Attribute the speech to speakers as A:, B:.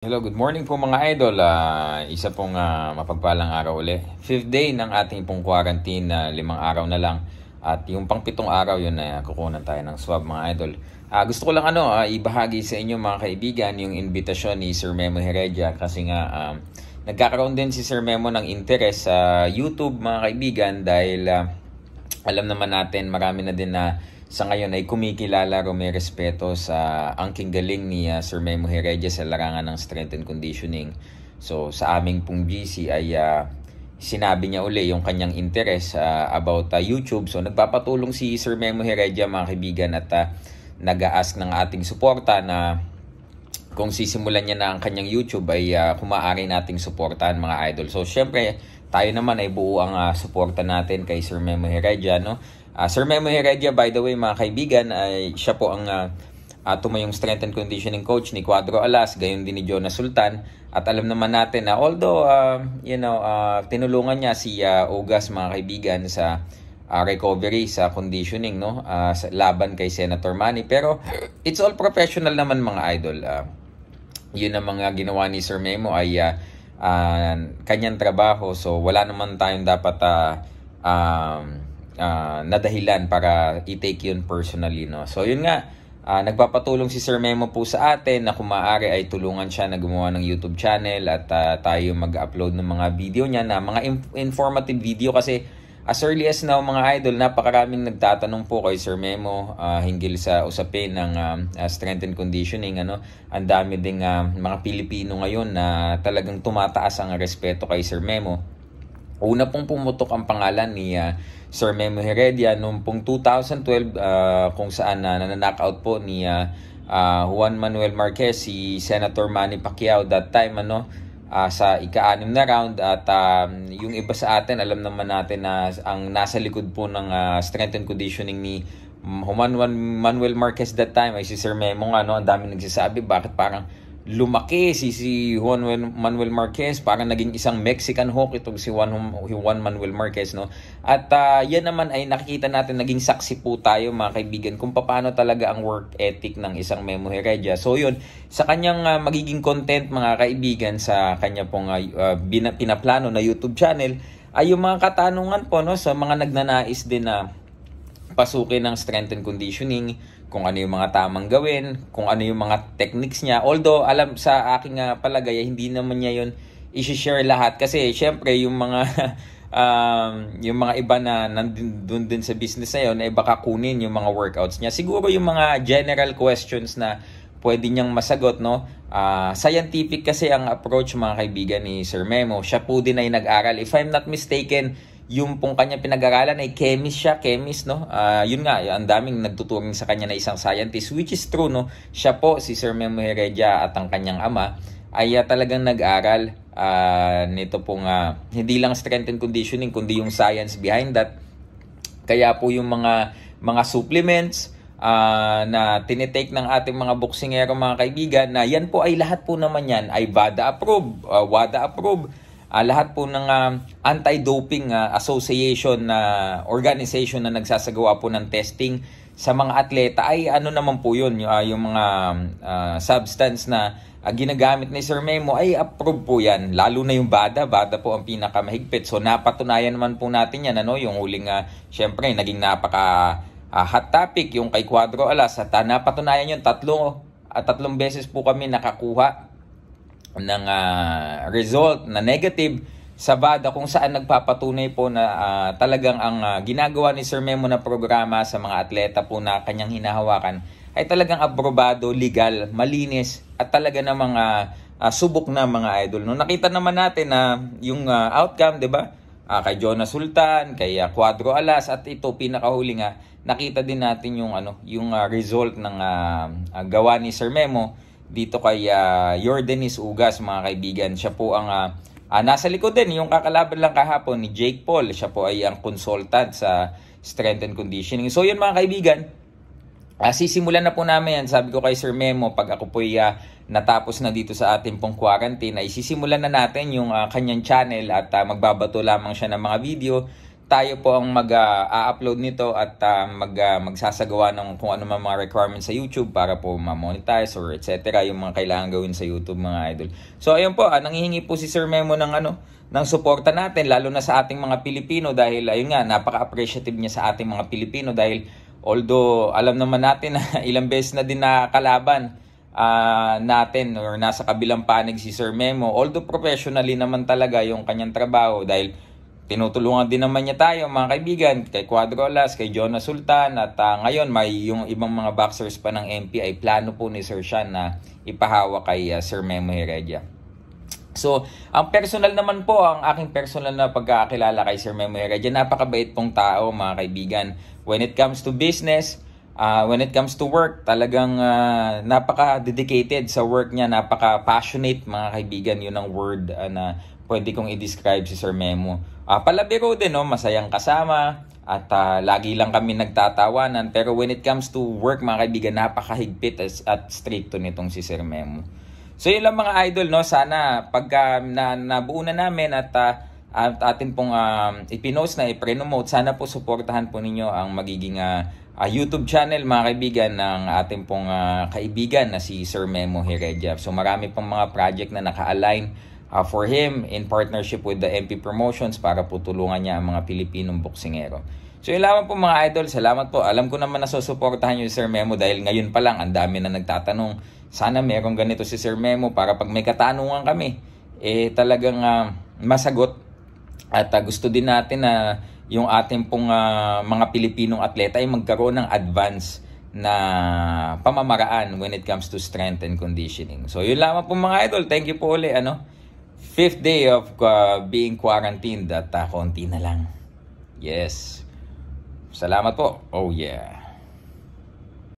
A: Hello, good morning po mga idol. Isa pong mapagpalang araw uli. Fifth day ng ating pong quarantine na 5 araw na lang. At yung pang 7 araw yun na kukunan tayo ng swab mga idol. Gusto ko lang ibahagi sa inyo mga kaibigan yung invitasyon ni Sir Memo Heredia kasi nga nagkakaroon din si Sir Memo ng interest sa YouTube mga kaibigan dahil alam naman natin marami na din na sa ngayon ay kumikilala o may respeto sa angking galing ni Sir Memo Heredia sa larangan ng strength and conditioning. So sa aming pong GC ay sinabi niya uli yung kanyang interest about YouTube. So nagpapatulong si Sir Memo Heredia mga kaibigan at nag-a-ask ng ating suporta na kung sisimulan niya na ang kanyang YouTube ay kumaari nating suportahan mga idol. So syempre tayo naman ay buo ang suporta natin kay Sir Memo Heredia, no? Sir Memo Heredia, by the way mga kaibigan, ay siya po ang tumayong strength and conditioning coach ni Cuadro Alas, gayon din ni Jonas Sultan. At alam naman natin na although tinulungan niya si Ugas mga kaibigan sa recovery sa conditioning, no, sa laban kay Senator Manny, pero it's all professional naman mga idol. Yun ang mga ginawa ni Sir Memo ay kanyang trabaho, so wala naman tayong dapat na dahilan para i-take yun personally, no? So yun nga, nagpapatulong si Sir Memo po sa atin na kung maaari ay tulungan siya na gumawa ng YouTube channel at tayo mag-upload ng mga video niya na mga informative video kasi as early as now mga idol, napakaraming nagtatanong po kay Sir Memo hinggil sa usapin ng strength and conditioning, ano. Ang dami ding mga Pilipino ngayon na talagang tumataas ang respeto kay Sir Memo. Una pong pumutok ang pangalan ni Sir Memo Heredia noong pong 2012 kung saan nananockout po ni Juan Manuel Marquez si Senator Manny Pacquiao that time, sa ika-6 na round. At yung iba sa atin, alam naman natin na ang nasa likod po ng strength and conditioning ni Juan Manuel Marquez that time ay si Sir Memo nga, no? Ang dami nagsasabi bakit parang lumaki si Juan Manuel Marquez, parang naging isang Mexican Hulk itong si Juan Manuel Marquez, no? At yan naman ay nakikita natin, naging saksi po tayo mga kaibigan kung paano talaga ang work ethic ng isang Memo Heredia. So yun, sa kanyang magiging content mga kaibigan sa kanya pong pinaplano na YouTube channel ay yung mga katanungan po, no, sa mga nagnanais din na pasukin ng strength and conditioning, kung ano yung mga tamang gawin, kung ano yung mga techniques niya. Although alam sa aking palagay, hindi naman niya yun i-share lahat kasi syempre yung mga yung mga iba na nandun din sa business na yun ay baka kunin yung mga workouts niya. Siguro yung mga general questions na pwede niyang masagot, no? Scientific kasi ang approach mga kaibigan ni Sir Memo. Siya po din ay nag-aral. If I'm not mistaken, yung pong kanya pinag-aralan ay chemist siya, no? Yun nga, ang daming nagtuturing sa kanya na isang scientist, which is true, no? Siya po, si Sir Memo Heredia at ang kanyang ama ay talagang nag-aral nito pong hindi lang strength and conditioning kundi yung science behind that. Kaya po yung mga supplements na tinitake ng ating mga boksingero mga kaibigan, na yan po ay lahat po naman yan ay VADA approved, WADA approved. Lahat po ng anti-doping association na organization na nagsasagawa po ng testing sa mga atleta ay ano naman po yun, yung mga substance na ginagamit ni Sir Memo ay approved po yan. Lalo na yung VADA po ang pinakamahigpit. So napatunayan naman po natin yan, yung huling syempre naging napaka hot topic yung kay Cuadro Alas at napatunayan yun tatlong beses po kami nakakuha ng result na negative sa VADA, kung saan nagpapatunay po na talagang ang ginagawa ni Sir Memo na programa sa mga atleta po na kanyang hinahawakan ay talagang aprobado, legal, malinis at talaga namang subok na mga idol. No, nakita naman natin na yung outcome, 'di ba? Kay Jonas Sultan, kay Cuadro Alas, at ito pinakahuli nga nakita din natin yung result ng gawa ni Sir Memo dito kay Yordenis Ugas mga kaibigan. Siya po ang nasa likod din, yung kakalaban lang kahapon ni Jake Paul. Siya po ay ang consultant sa strength and conditioning. So yun mga kaibigan, sisimulan na po namin yan. Sabi ko kay Sir Memo, pag ako po natapos na dito sa ating pong quarantine, ay sisimulan na natin yung kanyang channel at magbabato lamang siya ng mga video tayo po ang mag-upload nito at magsasagawa ng kung ano man mga requirements sa YouTube para po ma-monetize or etc. yung mga kailangan gawin sa YouTube, mga idol. So ayun po, nanghihingi po si Sir Memo ng suporta natin, lalo na sa ating mga Pilipino, dahil ayun nga, napaka-appreciative niya sa ating mga Pilipino, dahil although alam naman natin na ilang beses na din nakalaban natin or nasa kabilang panig si Sir Memo, although professionally naman talaga yung kanyang trabaho, dahil tinutulungan din naman niya tayo, mga kaibigan, kay Quadrolas, kay Jonas Sultan, at ngayon may yung ibang mga boxers pa ng MP ay plano po ni Sir Sean na ipahawa kay Sir Memo Heredia. So, ang personal naman po, ang aking personal na pagkakakilala kay Sir Memo Heredia, napakabait pong tao, mga kaibigan. When it comes to business, when it comes to work, talagang napaka-dedicated sa work niya, napaka-passionate, mga kaibigan. Yun ang word na pwede kong i-describe si Sir Memo. Palabiro din, no? Masayang kasama at lagi lang kami nagtatawanan. Pero when it comes to work, mga kaibigan, napakahigpit at stricto nitong si Sir Memo. So yun lang, mga idol, no? Sana pagka nabuo na namin at atin pong ipinost na, i-promote, sana po suportahan po ninyo ang magiging YouTube channel, mga kaibigan, ng ating pong kaibigan na si Sir Memo Heredia. So marami pong mga project na naka-align for him in partnership with the MP Promotions para po tulungan niya ang mga Pilipinong boksingero. So yun lamang po, mga idol, salamat po. Alam ko naman na susuportahan niyo si Sir Memo dahil ngayon pa lang ang dami na nagtatanong, sana merong ganito si Sir Memo para pag may katanungan kami, talagang masagot. At gusto din natin na yung ating pong mga Pilipinong atleta ay magkaroon ng advance na pamamaraan when it comes to strength and conditioning. So yun lamang po, mga idol. Thank you po ulit. 5th day of being quarantined at konti na lang. Yes. Salamat po. Oh yeah.